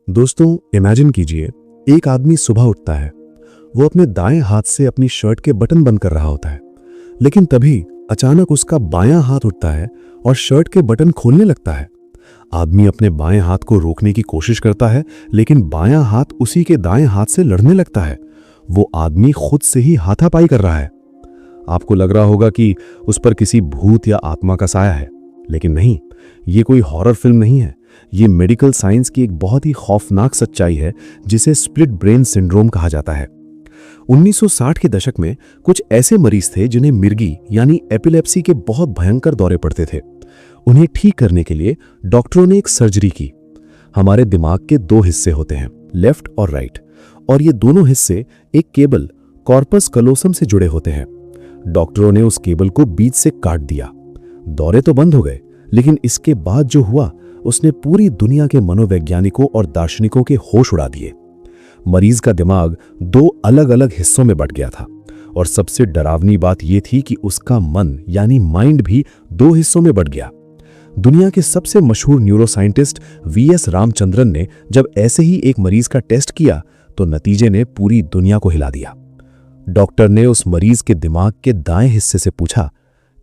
दोस्तों, इमेजिन कीजिए, एक आदमी सुबह उठता है। वो अपने दाएं हाथ से अपनी शर्ट के बटन बंद कर रहा होता है, लेकिन तभी अचानक उसका बायां हाथ उठता है और शर्ट के बटन खोलने लगता है। आदमी अपने बाएं हाथ को रोकने की कोशिश करता है, लेकिन बायां हाथ उसी के दाएं हाथ से लड़ने लगता है। वो आदमी खुद से ही हाथापाई कर रहा है। आपको लग रहा होगा कि उस पर किसी भूत या आत्मा का साया है, लेकिन नहीं, ये कोई हॉरर फिल्म नहीं है। ये मेडिकल साइंस की एक बहुत ही खौफनाक सच्चाई है, जिसे स्प्लिट ब्रेन सिंड्रोम कहा जाता है। 1960 के दशक में कुछ ऐसे मरीज थे जिन्हें मिर्गी यानी एपिलेप्सी के बहुत भयंकर दौरे पड़ते थे। उन्हें ठीक करने के लिए डॉक्टरों ने एक सर्जरी की। हमारे दिमाग के दो हिस्से होते हैं, लेफ्ट और राइट, और ये दोनों हिस्से एक केबल कॉर्पस कलोसम से जुड़े होते हैं। डॉक्टरों ने उस केबल को बीच से काट दिया। दौरे तो बंद हो गए, लेकिन इसके बाद जो हुआ उसने पूरी दुनिया के मनोवैज्ञानिकों और दार्शनिकों के होश उड़ा दिए। मरीज का दिमाग दो अलग अलग हिस्सों में बंट गया था, और सबसे डरावनी बात यह थी कि उसका मन यानी माइंड भी दो हिस्सों में बंट गया। दुनिया के सबसे मशहूर न्यूरोसाइंटिस्ट वीएस रामचंद्रन ने जब ऐसे ही एक मरीज का टेस्ट किया तो नतीजे ने पूरी दुनिया को हिला दिया। डॉक्टर ने उस मरीज के दिमाग के दाएं हिस्से से पूछा,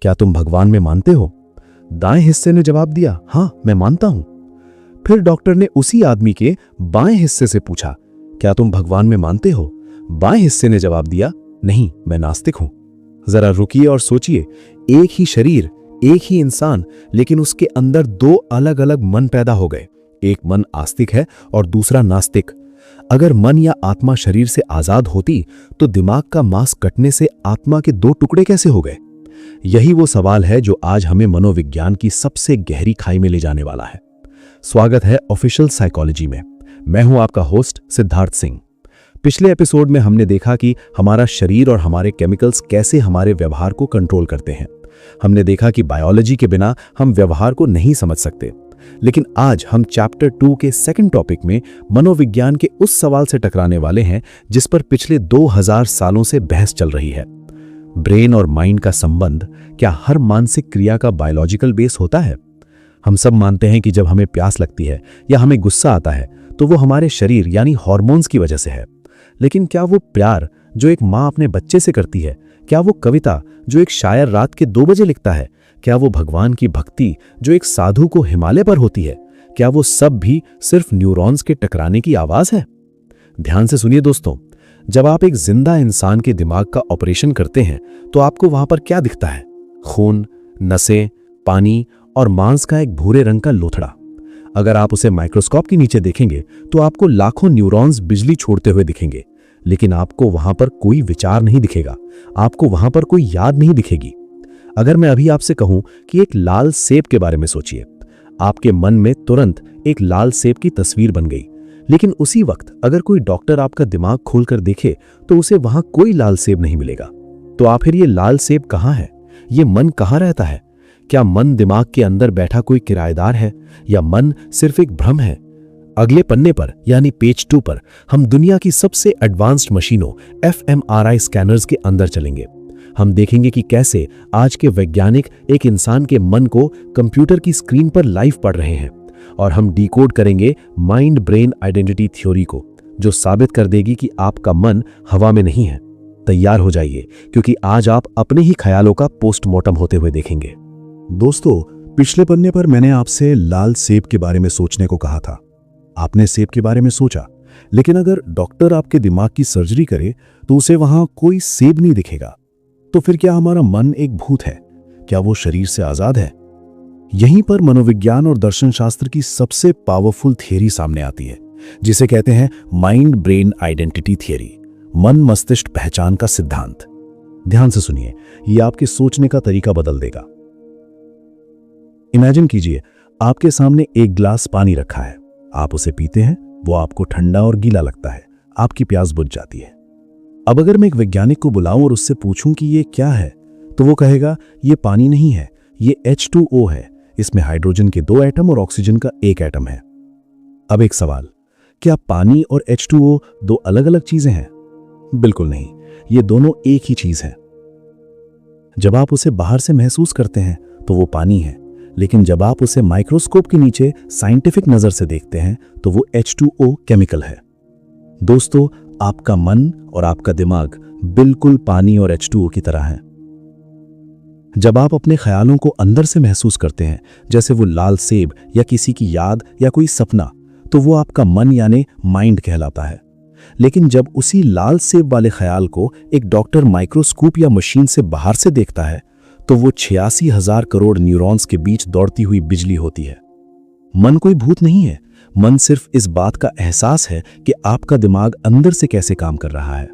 क्या तुम भगवान में मानते हो? दाएं हिस्से ने जवाब दिया, हां, मैं मानता हूं। फिर डॉक्टर ने उसी आदमी के बाएं हिस्से से पूछा, क्या तुम भगवान में मानते हो? बाएं हिस्से ने जवाब दिया, नहीं, मैं नास्तिक हूं। जरा रुकिए और सोचिए, एक ही शरीर, एक ही इंसान, लेकिन उसके अंदर दो अलग अलग मन पैदा हो गए। एक मन आस्तिक है और दूसरा नास्तिक। अगर मन या आत्मा शरीर से आजाद होती तो दिमाग का मांस कटने से आत्मा के दो टुकड़े कैसे हो गए? यही वो सवाल है जो आज हमें मनोविज्ञान की सबसे गहरी खाई में ले जाने वाला है। स्वागत है ऑफिशियल साइकोलॉजी में। मैं हूं आपका होस्ट सिद्धार्थ सिंह। पिछले एपिसोड में हमने देखा कि हमारा शरीर और हमारे केमिकल्स कैसे हमारे व्यवहार को कंट्रोल करते हैं। हमने देखा कि बायोलॉजी के बिना हम व्यवहार को नहीं समझ सकते। लेकिन आज हम चैप्टर 2 के सेकंड टॉपिक में मनोविज्ञान के उस सवाल से टकराने वाले हैं जिस पर पिछले 2000 सालों से बहस चल रही है। ब्रेन और माइंड का संबंध क्या हर मानसिक क्रिया का बायोलॉजिकल बेस होता है? हम सब मानते हैं कि जब हमें प्यास लगती है या हमें गुस्सा आता है तो वो हमारे शरीर यानी हार्मोन्स की वजह से है। लेकिन क्या वो प्यार जो एक माँ अपने बच्चे से करती है, क्या वो कविता जो एक शायर रात के 2 बजे लिखता है, क्या वो भगवान की भक्ति जो एक साधु को हिमालय पर होती है, क्या वो सब भी सिर्फ न्यूरॉन्स के टकराने की आवाज है? ध्यान से सुनिए दोस्तों, जब आप एक जिंदा इंसान के दिमाग का ऑपरेशन करते हैं तो आपको वहां पर क्या दिखता है? खून, नसें, पानी और मांस का एक भूरे रंग का लोथड़ा। अगर आप उसे माइक्रोस्कोप के नीचे देखेंगे तो आपको लाखों न्यूरॉन्स बिजली छोड़ते हुए दिखेंगे, लेकिन आपको वहां पर कोई विचार नहीं दिखेगा, आपको वहां पर कोई याद नहीं दिखेगी। अगर मैं अभी आपसे कहूं कि एक लाल सेब के बारे में सोचिए, आपके मन में तुरंत एक लाल सेब की तस्वीर बन गई। लेकिन उसी वक्त अगर कोई डॉक्टर आपका दिमाग खोलकर देखे तो उसे वहां कोई लाल सेब नहीं मिलेगा। तो आखिर ये लाल सेब कहां है? ये मन कहां रहता है? क्या मन दिमाग के अंदर बैठा कोई किराएदार है या मन सिर्फ एक भ्रम है? अगले पन्ने पर यानी पेज 2 पर हम दुनिया की सबसे एडवांस्ड मशीनों fMRI स्कैनर्स के अंदर चलेंगे। हम देखेंगे कि कैसे आज के वैज्ञानिक एक इंसान के मन को कंप्यूटर की स्क्रीन पर लाइव पढ़ रहे हैं, और हम डिकोड करेंगे माइंड ब्रेन आइडेंटिटी थ्योरी को, जो साबित कर देगी कि आपका मन हवा में नहीं है। तैयार हो जाइए, क्योंकि आज आप अपने ही ख्यालों का पोस्टमार्टम होते हुए देखेंगे। दोस्तों, पिछले पन्ने पर मैंने आपसे लाल सेब के बारे में सोचने को कहा था। आपने सेब के बारे में सोचा, लेकिन अगर डॉक्टर आपके दिमाग की सर्जरी करे तो उसे वहां कोई सेब नहीं दिखेगा। तो फिर क्या हमारा मन एक भूत है? क्या वो शरीर से आजाद है? यहीं पर मनोविज्ञान और दर्शन शास्त्र की सबसे पावरफुल थियरी सामने आती है, जिसे कहते हैं माइंड ब्रेन आइडेंटिटी थियरी, मन मस्तिष्क पहचान का सिद्धांत। ध्यान से सुनिए, यह आपके सोचने का तरीका बदल देगा। इमेजिन कीजिए, आपके सामने एक गिलास पानी रखा है। आप उसे पीते हैं, वो आपको ठंडा और गीला लगता है, आपकी प्यास बुझ जाती है। अब अगर मैं एक वैज्ञानिक को बुलाऊं और उससे पूछूं कि ये क्या है, तो वो कहेगा ये पानी नहीं है, ये H2O है। इसमें हाइड्रोजन के 2 एटम और ऑक्सीजन का 1 एटम है। अब एक सवाल, क्या पानी और H2O 2 अलग अलग चीजें हैं? बिल्कुल नहीं, ये दोनों एक ही चीज है। जब आप उसे बाहर से महसूस करते हैं तो वो पानी है, लेकिन जब आप उसे माइक्रोस्कोप के नीचे साइंटिफिक नजर से देखते हैं तो वो H2O केमिकल है। दोस्तों, आपका मन और आपका दिमाग बिल्कुल पानी और H2O की तरह है। जब आप अपने ख्यालों को अंदर से महसूस करते हैं, जैसे वो लाल सेब या किसी की याद या कोई सपना, तो वो आपका मन यानी माइंड कहलाता है। लेकिन जब उसी लाल सेब वाले ख्याल को एक डॉक्टर माइक्रोस्कोप या मशीन से बाहर से देखता है तो वो 86,000 करोड़ न्यूरॉन्स के बीच दौड़ती हुई बिजली होती है। मन कोई भूत नहीं है, मन सिर्फ इस बात का एहसास है कि आपका दिमाग अंदर से कैसे काम कर रहा है।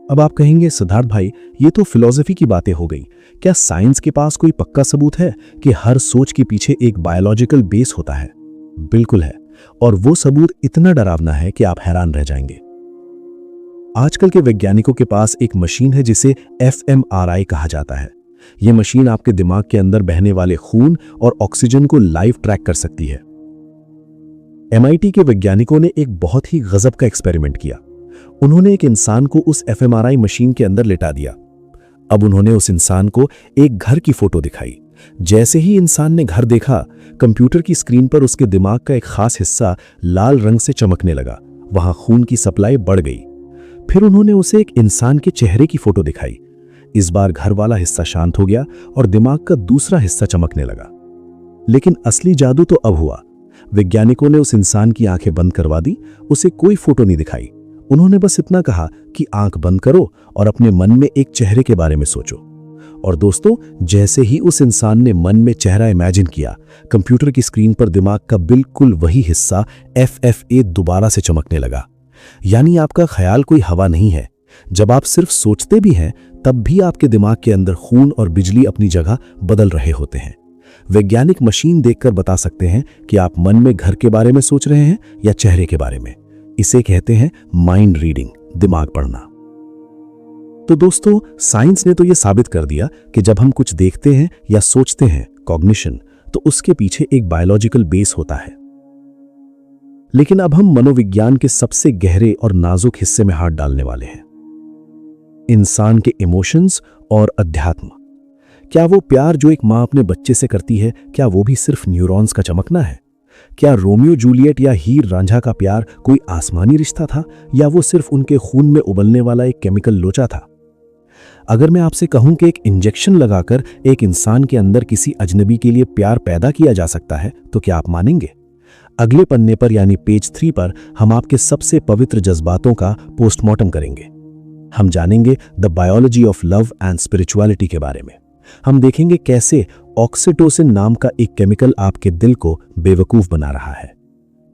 अब आप कहेंगे, सिद्धार्थ भाई, ये तो फिलॉसफी की बातें हो गई। क्या साइंस के पास कोई पक्का सबूत है कि हर सोच के पीछे एक बायोलॉजिकल बेस होता है? बिल्कुल है, और वो सबूत इतना डरावना है कि आप हैरान रह जाएंगे। आजकल के वैज्ञानिकों के पास एक मशीन है जिसे fMRI कहा जाता है। यह मशीन आपके दिमाग के अंदर बहने वाले खून और ऑक्सीजन को लाइव ट्रैक कर सकती है। MIT के वैज्ञानिकों ने एक बहुत ही गजब का एक्सपेरिमेंट किया। उन्होंने एक इंसान को उस fMRI मशीन के अंदर लिटा दिया। अब उन्होंने उस इंसान को एक घर की फोटो दिखाई। जैसे ही इंसान ने घर देखा, कंप्यूटर की स्क्रीन पर उसके दिमाग का एक खास हिस्सा लाल रंग से चमकने लगा। वहां खून की सप्लाई बढ़ गई। फिर उन्होंने उसे एक इंसान के चेहरे की फोटो दिखाई। इस बार घर वाला हिस्सा शांत हो गया और दिमाग का दूसरा हिस्सा चमकने लगा। लेकिन असली जादू तो अब हुआ। वैज्ञानिकों ने उस इंसान की आंखें बंद करवा दी, उसे कोई फोटो नहीं दिखाई। उन्होंने बस इतना कहा कि आंख बंद करो और अपने मन में एक चेहरे के बारे में सोचो। और दोस्तों, जैसे ही उस इंसान ने मन में चेहरा इमेजिन किया, कंप्यूटर की स्क्रीन पर दिमाग का बिल्कुल वही हिस्सा FFA दोबारा से चमकने लगा। यानी आपका ख्याल कोई हवा नहीं है। जब आप सिर्फ सोचते भी हैं, तब भी आपके दिमाग के अंदर खून और बिजली अपनी जगह बदल रहे होते हैं। वैज्ञानिक मशीन देखकर बता सकते हैं कि आप मन में घर के बारे में सोच रहे हैं या चेहरे के बारे में। इसे कहते हैं माइंड रीडिंग, दिमाग पढ़ना। तो दोस्तों, साइंस ने तो यह साबित कर दिया कि जब हम कुछ देखते हैं या सोचते हैं, कॉग्निशन, तो उसके पीछे एक बायोलॉजिकल बेस होता है। लेकिन अब हम मनोविज्ञान के सबसे गहरे और नाजुक हिस्से में हाथ डालने वाले हैं, इंसान के इमोशंस और अध्यात्म। क्या वो प्यार जो एक मां अपने बच्चे से करती है, क्या वो भी सिर्फ न्यूरॉन्स का चमकना है? क्या रोमियो जूलियट या हीर रांझा का प्यार कोई आसमानी रिश्ता था, या वो सिर्फ उनके खून में उबलने वाला एक केमिकल लोचा था? अगर मैं आपसे कहूं कि एक इंजेक्शन लगाकर एक इंसान के अंदर किसी अजनबी के लिए प्यार पैदा किया जा सकता है, तो क्या आप मानेंगे? अगले पन्ने पर यानी पेज 3 पर हम आपके सबसे पवित्र जज्बातों का पोस्टमार्टम करेंगे। हम जानेंगे the biology of love and spirituality के बारे में। हम देखेंगे कैसे ऑक्सीटोसिन नाम का एक केमिकल आपके दिल को बेवकूफ बना रहा है।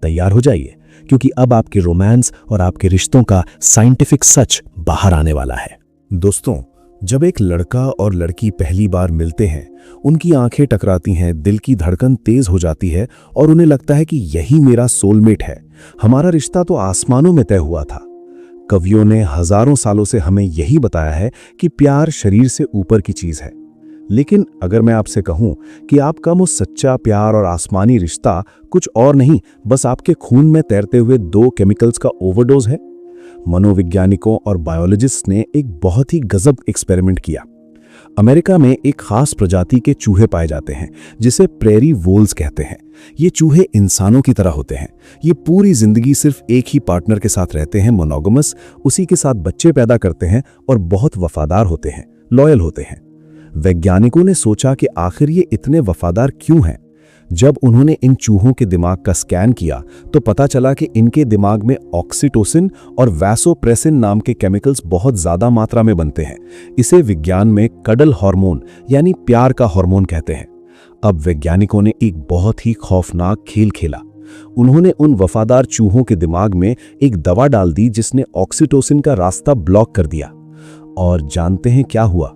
तैयार हो जाइए, क्योंकि अब आपके रोमांस और आपके रिश्तों का साइंटिफिक सच बाहर आने वाला है। दोस्तों, जब एक लड़का और लड़की पहली बार मिलते हैं, उनकी आंखें टकराती हैं, दिल की धड़कन तेज हो जाती है और उन्हें लगता है कि यही मेरा सोलमेट है, हमारा रिश्ता तो आसमानों में तय हुआ था। कवियों ने हजारों सालों से हमें यही बताया है कि प्यार शरीर से ऊपर की चीज है। लेकिन अगर मैं आपसे कहूं कि आपका वो सच्चा प्यार और आसमानी रिश्ता कुछ और नहीं, बस आपके खून में तैरते हुए 2 केमिकल्स का ओवरडोज है। मनोवैज्ञानिकों और बायोलॉजिस्ट ने एक बहुत ही गजब एक्सपेरिमेंट किया। अमेरिका में एक खास प्रजाति के चूहे पाए जाते हैं जिसे प्रेरी वोल्स कहते हैं। ये चूहे इंसानों की तरह होते हैं। ये पूरी जिंदगी सिर्फ एक ही पार्टनर के साथ रहते हैं, मोनोगमस, उसी के साथ बच्चे पैदा करते हैं और बहुत वफादार होते हैं, लॉयल होते हैं। वैज्ञानिकों ने सोचा कि आखिर ये इतने वफादार क्यों हैं। जब उन्होंने इन चूहों के दिमाग का स्कैन किया तो पता चला कि इनके दिमाग में ऑक्सीटोसिन और वैसोप्रेसिन नाम के केमिकल्स बहुत ज्यादा मात्रा में बनते हैं। इसे विज्ञान में कडल हार्मोन यानी प्यार का हार्मोन कहते हैं। अब वैज्ञानिकों ने एक बहुत ही खौफनाक खेल खेला। उन्होंने उन वफादार चूहों के दिमाग में एक दवा डाल दी जिसने ऑक्सीटोसिन का रास्ता ब्लॉक कर दिया। और जानते हैं क्या हुआ?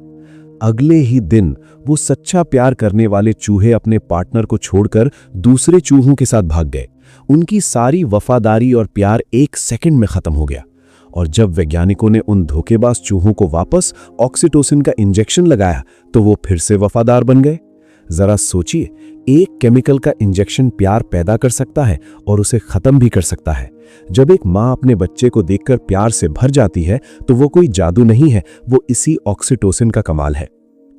अगले ही दिन वो सच्चा प्यार करने वाले चूहे अपने पार्टनर को छोड़कर दूसरे चूहों के साथ भाग गए। उनकी सारी वफादारी और प्यार 1 सेकंड में खत्म हो गया। और जब वैज्ञानिकों ने उन धोखेबाज चूहों को वापस ऑक्सीटोसिन का इंजेक्शन लगाया तो वो फिर से वफादार बन गए। जरा सोचिए, एक केमिकल का इंजेक्शन प्यार पैदा कर सकता है और उसे खत्म भी कर सकता है। जब एक मां अपने बच्चे को देखकर प्यार से भर जाती है तो वो कोई जादू नहीं है, वो इसी ऑक्सीटोसिन का कमाल है।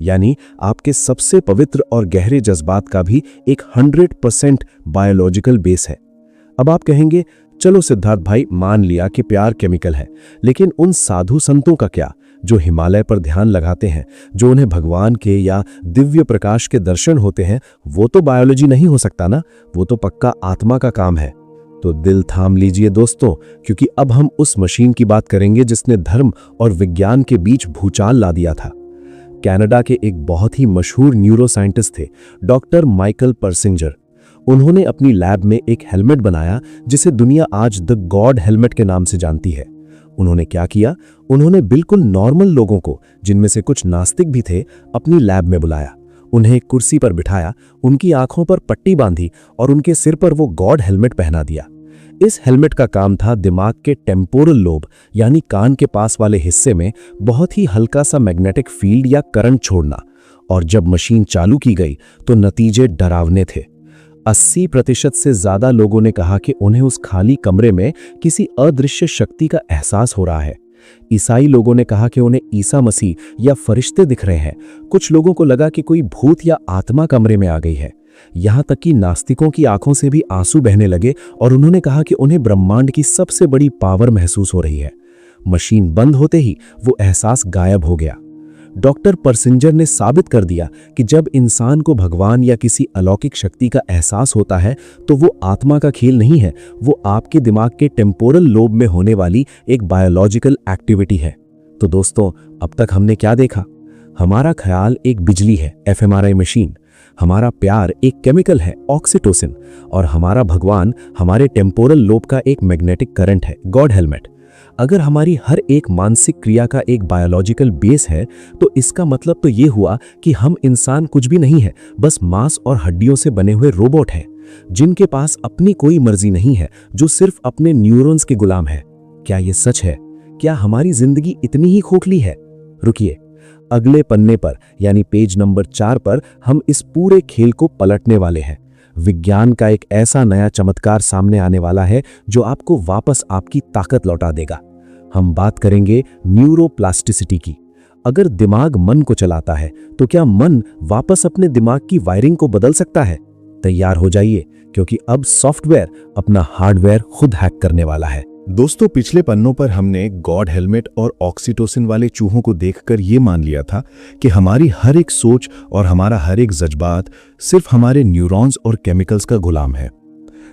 यानी आपके सबसे पवित्र और गहरे जज्बात का भी एक 100% बायोलॉजिकल बेस है। अब आप कहेंगे, चलो सिद्धार्थ भाई, मान लिया कि प्यार केमिकल है, लेकिन उन साधु संतों का क्या, जो हिमालय पर ध्यान लगाते हैं, जो उन्हें भगवान के या दिव्य प्रकाश के दर्शन होते हैं, वो तो बायोलॉजी नहीं हो सकता ना, वो तो पक्का आत्मा का काम है। तो दिल थाम लीजिए दोस्तों, क्योंकि अब हम उस मशीन की बात करेंगे जिसने धर्म और विज्ञान के बीच भूचाल ला दिया था। कनाडा के एक बहुत ही मशहूर न्यूरोसाइंटिस्ट थे, डॉक्टर माइकल पर्सिंजर। उन्होंने अपनी लैब में एक हेलमेट बनाया जिसे दुनिया आज द गॉड हेलमेट के नाम से जानती है। उन्होंने क्या किया, उन्होंने बिल्कुल नॉर्मल लोगों को, जिनमें से कुछ नास्तिक भी थे, अपनी लैब में बुलाया। उन्हें एक कुर्सी पर बिठाया, उनकी आंखों पर पट्टी बांधी और उनके सिर पर वो गॉड हेलमेट पहना दिया। इस हेलमेट का काम था दिमाग के टेम्पोरल लोब यानी कान के पास वाले हिस्से में बहुत ही हल्का सा मैग्नेटिक फील्ड या करंट छोड़ना। और जब मशीन चालू की गई तो नतीजे डरावने थे। 80% से ज्यादा लोगों ने कहा कि उन्हें उस खाली कमरे में किसी अदृश्य शक्ति का एहसास हो रहा है। ईसाई लोगों ने कहा कि उन्हें ईसा मसीह या फरिश्ते दिख रहे हैं। कुछ लोगों को लगा कि कोई भूत या आत्मा कमरे में आ गई है। यहां तक कि नास्तिकों की आंखों से भी आंसू बहने लगे और उन्होंने कहा कि उन्हें ब्रह्मांड की सबसे बड़ी पावर महसूस हो रही है। मशीन बंद होते ही वो एहसास गायब हो गया। डॉक्टर पर्सिंजर ने साबित कर दिया कि जब इंसान को भगवान या किसी अलौकिक शक्ति का एहसास होता है तो वो आत्मा का खेल नहीं है, वो आपके दिमाग के टेम्पोरल लोब में होने वाली एक बायोलॉजिकल एक्टिविटी है। तो दोस्तों, अब तक हमने क्या देखा? हमारा ख्याल एक बिजली है, एफएमआरआई मशीन। हमारा प्यार एक केमिकल है, ऑक्सीटोसिन। और हमारा भगवान हमारे टेम्पोरल लोब का एक मैग्नेटिक करंट है, गॉड हेलमेट। अगर हमारी हर एक मानसिक क्रिया का एक बायोलॉजिकल बेस है तो इसका मतलब तो ये हुआ कि हम इंसान कुछ भी नहीं है, बस मांस और हड्डियों से बने हुए रोबोट हैं जिनके पास अपनी कोई मर्जी नहीं है, जो सिर्फ अपने न्यूरॉन्स के गुलाम है। क्या ये सच है? क्या हमारी जिंदगी इतनी ही खोखली है? रुकिए, अगले पन्ने पर यानी पेज नंबर 4 पर हम इस पूरे खेल को पलटने वाले हैं। विज्ञान का एक ऐसा नया चमत्कार सामने आने वाला है जो आपको वापस आपकी ताकत लौटा देगा। हम बात करेंगे न्यूरोप्लास्टिसिटी की। अगर दिमाग मन को चलाता है तो क्या मन वापस अपने दिमाग की वायरिंग को बदल सकता है? तैयार हो जाइए, क्योंकि अब सॉफ्टवेयर अपना हार्डवेयर खुद हैक करने वाला है। दोस्तों, पिछले पन्नों पर हमने गॉड हेलमेट और ऑक्सीटोसिन वाले चूहों को देखकर ये मान लिया था कि हमारी हर एक सोच और हमारा हर एक जज्बात सिर्फ हमारे न्यूरॉन्स और केमिकल्स का गुलाम है।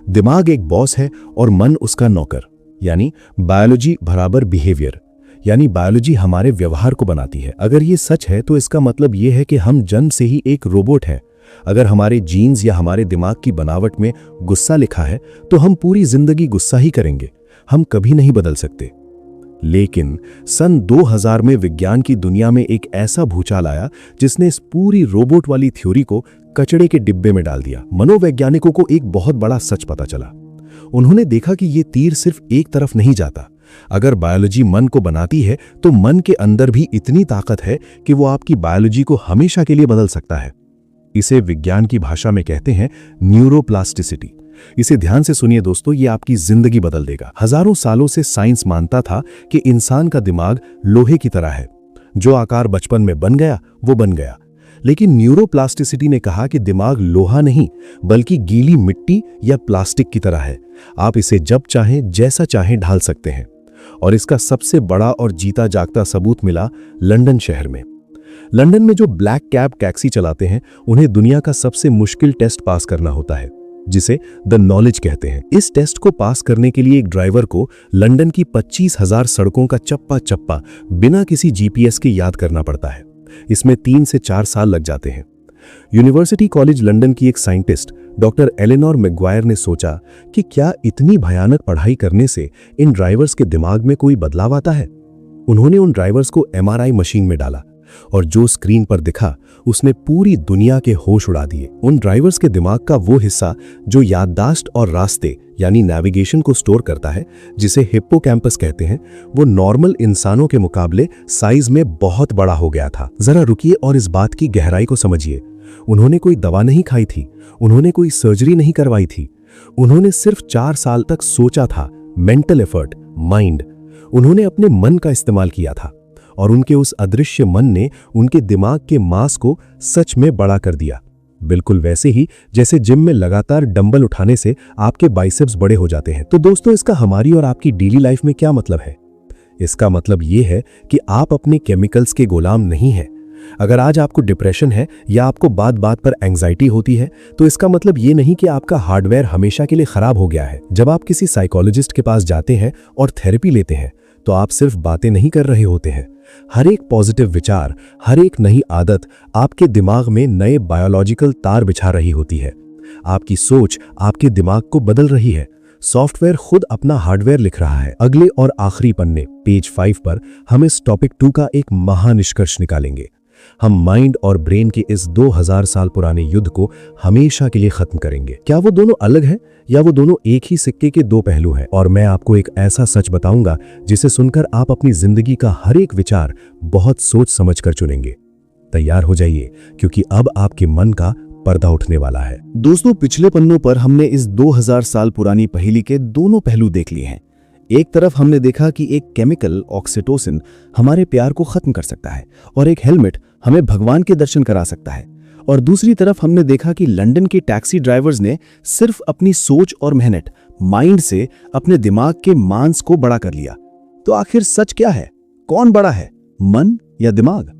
दिमाग एक बॉस है और मन उसका नौकर, यानी बायोलॉजी बराबर बिहेवियर, यानी बायोलॉजी हमारे व्यवहार को बनाती है। अगर ये सच है तो इसका मतलब ये है कि हम जन्म से ही एक रोबोट हैं। अगर हमारे जीन्स या हमारे दिमाग की बनावट में गुस्सा लिखा है तो हम पूरी जिंदगी गुस्सा ही करेंगे, हम कभी नहीं बदल सकते। लेकिन सन 2000 में विज्ञान की दुनिया में एक ऐसा भूचाल आया जिसने इस पूरी रोबोट वाली थ्योरी को कचड़े के डिब्बे में डाल दिया। मनोवैज्ञानिकों को एक बहुत बड़ा सच पता चला। उन्होंने देखा कि ये तीर सिर्फ एक तरफ नहीं जाता। अगर बायोलॉजी मन को बनाती है तो मन के अंदर भी इतनी ताकत है कि वो आपकी बायोलॉजी को हमेशा के लिए बदल सकता है। इसे विज्ञान की भाषा में कहते हैं न्यूरोप्लास्टिसिटी। इसे ध्यान से सुनिए दोस्तों, ये आपकी जिंदगी बदल देगा। हजारों सालों से साइंस मानता था कि इंसान का दिमाग लोहे की तरह है, जो आकार बचपन में बन गया वो बन गया। लेकिन न्यूरोप्लास्टिसिटी ने कहा कि दिमाग लोहा नहीं बल्कि गीली मिट्टी या प्लास्टिक की तरह है। आप इसे जब चाहें जैसा चाहें ढाल सकते हैं। और इसका सबसे बड़ा और जीता जागता सबूत मिला लंदन शहर में। लंदन में जो ब्लैक कैब टैक्सी चलाते हैं उन्हें दुनिया का सबसे मुश्किल टेस्ट पास करना होता है, जिसे द नॉलेज कहते हैं। इस टेस्ट को पास करने के लिए एक ड्राइवर को लंदन की 25,000 सड़कों का चप्पा चप्पा बिना किसी जीपीएस के याद करना पड़ता है। इसमें 3 से 4 साल लग जाते हैं। यूनिवर्सिटी कॉलेज लंदन की एक साइंटिस्ट डॉक्टर एलेनोर मैगवायर ने सोचा कि क्या इतनी भयानक पढ़ाई करने से इन ड्राइवर्स के दिमाग में कोई बदलाव आता है। उन्होंने उन ड्राइवर्स को एमआरआई मशीन में डाला और जो स्क्रीन पर दिखा उसने पूरी दुनिया के होश उड़ा दिए। उन ड्राइवर्स के दिमाग का वो हिस्सा जो याददाश्त और रास्ते यानी नेविगेशन को स्टोर करता है, जिसे हिप्पोकैम्पस कहते हैं, वो नॉर्मल इंसानों के मुकाबले साइज में बहुत बड़ा हो गया था। जरा रुकिए और इस बात की गहराई को समझिए। उन्होंने कोई दवा नहीं खाई थी, उन्होंने कोई सर्जरी नहीं करवाई थी, उन्होंने सिर्फ 4 साल तक सोचा था। Mental effort, mind. उन्होंने अपने मन का इस्तेमाल किया था और उनके उस अदृश्य मन ने उनके दिमाग के मांस को सच में बड़ा कर दिया। बिल्कुल वैसे ही जैसे जिम में लगातार डंबल उठाने से आपके बाइसेप्स बड़े हो जाते हैं। तो दोस्तों, इसका हमारी और आपकी डेली लाइफ में क्या मतलब है? इसका मतलब ये है कि आप अपने केमिकल्स के गुलाम नहीं हैं। अगर आज आपको डिप्रेशन है या आपको बात बात पर एंजाइटी होती है, तो इसका मतलब ये नहीं कि आपका हार्डवेयर हमेशा के लिए खराब हो गया है। जब आप किसी साइकोलॉजिस्ट के पास जाते हैं और थेरेपी लेते हैं, तो आप सिर्फ बातें नहीं कर रहे होते हैं। हर एक पॉजिटिव विचार, हर एक नई आदत आपके दिमाग में नए बायोलॉजिकल तार बिछा रही होती है। आपकी सोच आपके दिमाग को बदल रही है। सॉफ्टवेयर खुद अपना हार्डवेयर लिख रहा है। अगले और आखिरी पन्ने पेज 5 पर हम इस टॉपिक 2 का एक महानिष्कर्ष निकालेंगे। हम माइंड और ब्रेन के इस 2000 साल पुराने युद्ध को हमेशा के लिए खत्म करेंगे। क्या वो दोनों अलग हैं या वो दोनों एक ही सिक्के के दो पहलू हैं? और मैं आपको एक ऐसा सच बताऊंगा जिसे सुनकर आप अपनी जिंदगी का हर एक विचार बहुत सोच समझ कर चुनेंगे। तैयार हो जाइए, क्योंकि अब आपके मन का पर्दा उठने वाला है। दोस्तों, पिछले पन्नों पर हमने इस 2000 साल पुरानी पहेली के दोनों पहलू देख लिए हैं। एक तरफ हमने देखा कि एक केमिकल ऑक्सीटोसिन हमारे प्यार को खत्म कर सकता है और एक हेलमेट हमें भगवान के दर्शन करा सकता है, और दूसरी तरफ हमने देखा कि लंदन के टैक्सी ड्राइवर्स ने सिर्फ अपनी सोच और मेहनत, माइंड से अपने दिमाग के मांस को बड़ा कर लिया। तो आखिर सच क्या है? कौन बड़ा है, मन या दिमाग?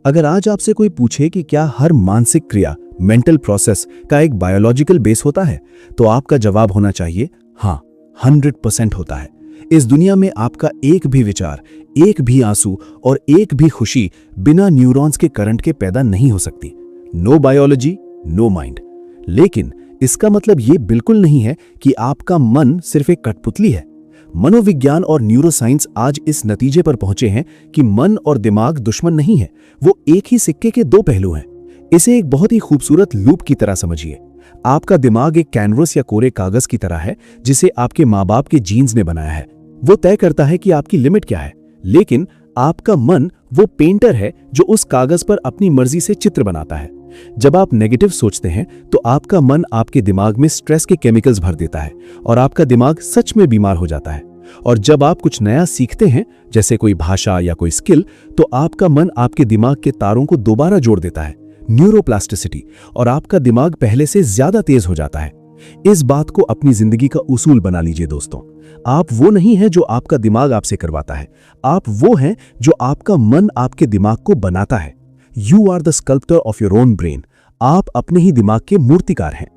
अगर आज आपसे कोई पूछे कि क्या हर मानसिक क्रिया, मेंटल प्रोसेस का एक बायोलॉजिकल बेस होता है, तो आपका जवाब होना चाहिए हाँ, 100% होता है। इस दुनिया में आपका एक भी विचार, एक भी आंसू और एक भी खुशी बिना न्यूरॉन्स के करंट के पैदा नहीं हो सकती। No biology, no mind. लेकिन इसका मतलब ये बिल्कुल नहीं है कि आपका मन सिर्फ एक कठपुतली है। मनोविज्ञान और न्यूरोसाइंस आज इस नतीजे पर पहुंचे हैं कि मन और दिमाग दुश्मन नहीं है, वो एक ही सिक्के के दो पहलू हैं। इसे एक बहुत ही खूबसूरत लूप की तरह समझिए। आपका दिमाग एक कैनवस या कोरे कागज की तरह है जिसे आपके माँ बाप के जीन्स ने बनाया है। वो तय करता है कि आपकी लिमिट क्या है, लेकिन आपका मन वो पेंटर है जो उस कागज पर अपनी मर्जी से चित्र बनाता है। जब आप नेगेटिव सोचते हैं तो आपका मन आपके दिमाग में स्ट्रेस के केमिकल्स भर देता है और आपका दिमाग सच में बीमार हो जाता है। और जब आप कुछ नया सीखते हैं, जैसे कोई भाषा या कोई स्किल, तो आपका मन आपके दिमाग के तारों को दोबारा जोड़ देता है, न्यूरोप्लास्टिसिटी, और आपका दिमाग पहले से ज्यादा तेज हो जाता है। इस बात को अपनी जिंदगी का उसूल बना लीजिए दोस्तों। आप वो नहीं हैं जो आपका दिमाग आपसे करवाता है, आप वो हैं जो आपका मन आपके दिमाग को बनाता है। You are the sculptor of your own brain. आप अपने ही दिमाग के मूर्तिकार हैं।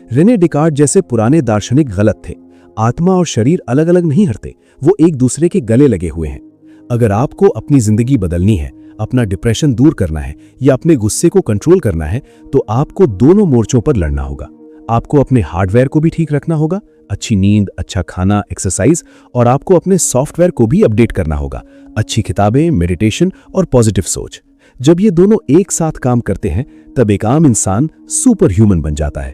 रेने डिकार्ट जैसे पुराने दार्शनिक गलत थे। आत्मा और शरीर अलग अलग नहीं हटते, वो एक दूसरे के गले लगे हुए हैं। अगर आपको अपनी जिंदगी बदलनी है, अपना डिप्रेशन दूर करना है या अपने गुस्से को कंट्रोल करना है, तो आपको दोनों मोर्चों पर लड़ना होगा। आपको अपने हार्डवेयर को भी ठीक रखना होगा, अच्छी नींद, अच्छा खाना, एक्सरसाइज, और आपको अपने सॉफ्टवेयर को भी अपडेट करना होगा, अच्छी किताबें, मेडिटेशन और पॉजिटिव सोच। जब ये दोनों एक साथ काम करते हैं, तब एक आम इंसान सुपर ह्यूमन बन जाता है।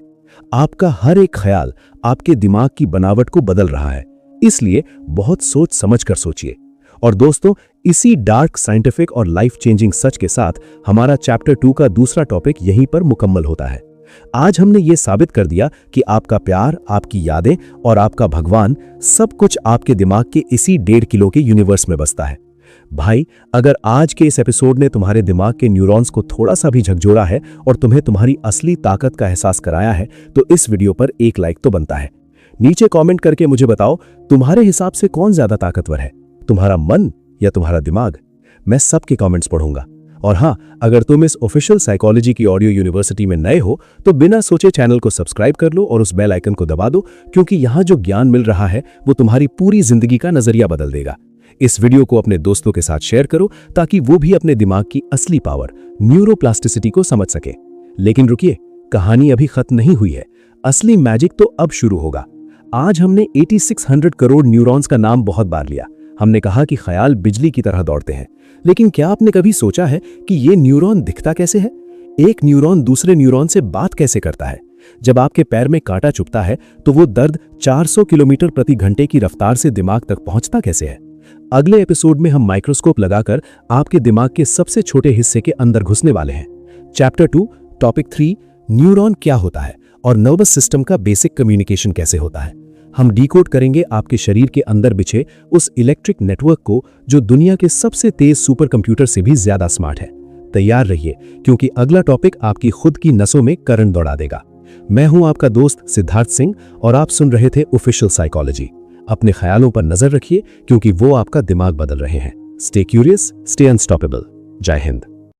आपका हर एक ख्याल आपके दिमाग की बनावट को बदल रहा है, इसलिए बहुत सोच समझ कर सोचिए। और दोस्तों, इसी डार्क, साइंटिफिक और लाइफ चेंजिंग सच के साथ हमारा चैप्टर 2 का दूसरा टॉपिक यहीं पर मुकम्मल होता है। आज हमने ये साबित कर दिया कि आपका प्यार, आपकी यादें और आपका भगवान सब कुछ आपके दिमाग के इसी 1.5 किलो के यूनिवर्स में बसता है। भाई, अगर आज के इस एपिसोड ने तुम्हारे दिमाग के न्यूरॉन्स को थोड़ा सा भी झकझोरा है और तुम्हें तुम्हारी असली ताकत का एहसास कराया है, तो इस वीडियो पर एक लाइक तो बनता है। नीचे कमेंट करके मुझे बताओ, तुम्हारे हिसाब से कौन ज्यादा ताकतवर है, तुम्हारा मन या तुम्हारा दिमाग? मैं सबके कमेंट्स पढ़ूंगा। और हाँ, अगर तुम इस ऑफिशियल साइकोलॉजी की ऑडियो यूनिवर्सिटी में नए हो तो बिना सोचे चैनल को सब्सक्राइब कर लो और उस बेल आइकन को दबा दो, क्योंकि यहाँ जो ज्ञान मिल रहा है वो तुम्हारी पूरी जिंदगी का नजरिया बदल देगा। इस वीडियो को अपने दोस्तों के साथ शेयर करो ताकि वो भी अपने दिमाग की असली पावर, न्यूरोप्लास्टिसिटी को समझ सके। लेकिन रुकिए, कहानी अभी खत्म नहीं हुई है। असली मैजिक तो अब शुरू होगा। आज हमने 8600 करोड़ न्यूरॉन्स का नाम बहुत बार लिया। हमने कहा कि ख्याल बिजली की तरह दौड़ते हैं, लेकिन क्या आपने कभी सोचा है कि ये न्यूरॉन दिखता कैसे है? एक न्यूरॉन दूसरे न्यूरॉन से बात कैसे करता है? जब आपके पैर में कांटा चुभता है तो वो दर्द 400 किलोमीटर प्रति घंटे की रफ्तार से दिमाग तक पहुंचता कैसे है? अगले एपिसोड में हम माइक्रोस्कोप लगाकर आपके दिमाग के सबसे छोटे हिस्से के अंदर घुसने वाले हैं। चैप्टर 2, टॉपिक 3, न्यूरॉन क्या होता है और नर्वस सिस्टम का बेसिक कम्युनिकेशन कैसे होता है। हम डिकोड करेंगे आपके शरीर के अंदर बिछे उस इलेक्ट्रिक नेटवर्क को जो दुनिया के सबसे तेज सुपर कंप्यूटर से भी ज्यादा स्मार्ट है। तैयार रहिए, क्योंकि अगला टॉपिक आपकी खुद की नसों में करंट दौड़ा देगा। मैं हूं आपका दोस्त सिद्धार्थ सिंह और आप सुन रहे थे ऑफिशियल साइकोलॉजी। अपने ख्यालों पर नजर रखिए, क्योंकि वो आपका दिमाग बदल रहे हैं। Stay curious, stay unstoppable. जय हिंद।